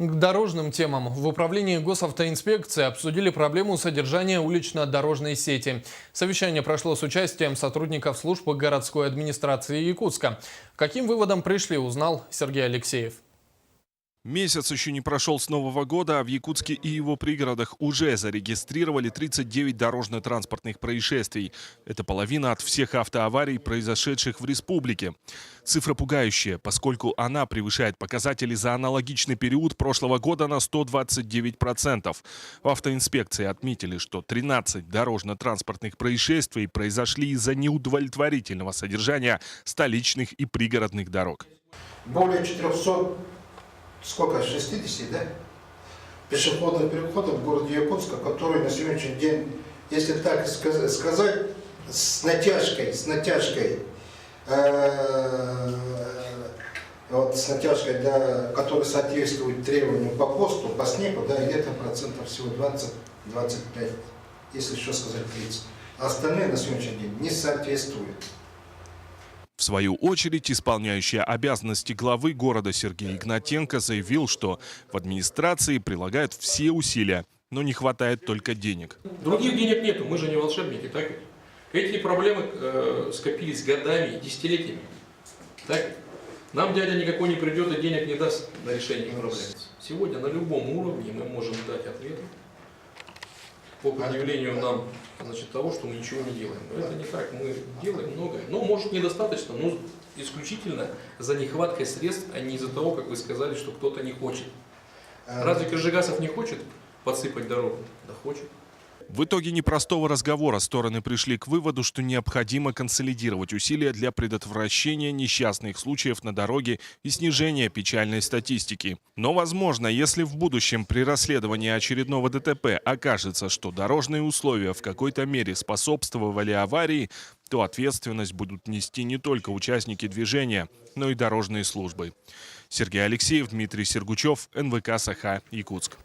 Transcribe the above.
К дорожным темам. В управлении госавтоинспекции обсудили проблему содержания улично-дорожной сети. Совещание прошло с участием сотрудников служб городской администрации Якутска. К каким выводам пришли, узнал Сергей Алексеев. Месяц еще не прошел с Нового года, а в Якутске и его пригородах уже зарегистрировали 39 дорожно-транспортных происшествий. Это половина от всех автоаварий, произошедших в республике. Цифра пугающая, поскольку она превышает показатели за аналогичный период прошлого года на 129%. В автоинспекции отметили, что 13 дорожно-транспортных происшествий произошли из-за неудовлетворительного содержания столичных и пригородных дорог. Более 400 60, да, пешеходных переходов в городе Якутска, которые на сегодняшний день, если так сказать, с натяжкой, да, которые соответствуют требованиям по ПОСТу, по СНИПу, да, где-то процентов всего 20-25, если еще сказать 30. А остальные на сегодняшний день не соответствуют. В свою очередь, исполняющий обязанности главы города Сергей Игнатенко заявил, что в администрации прилагают все усилия, но не хватает только денег. Других денег нету, мы же не волшебники, так? Эти проблемы скопились годами, десятилетиями. Так? Нам дядя никакой не придет и денег не даст на решение проблем. Сегодня на любом уровне мы можем дать ответы по предъявлению нам, того, что мы ничего не делаем. Но это не так, мы делаем многое. Но может недостаточно, но исключительно за нехваткой средств, а не из-за того, как вы сказали, что кто-то не хочет. Разве Кыржигасов не хочет подсыпать дорогу? Да хочет. В итоге непростого разговора стороны пришли к выводу, что необходимо консолидировать усилия для предотвращения несчастных случаев на дороге и снижения печальной статистики. Но, возможно, если в будущем при расследовании очередного ДТП окажется, что дорожные условия в какой-то мере способствовали аварии, то ответственность будут нести не только участники движения, но и дорожные службы. Сергей Алексеев, Дмитрий Сергучев, НВК «Саха», Якутск.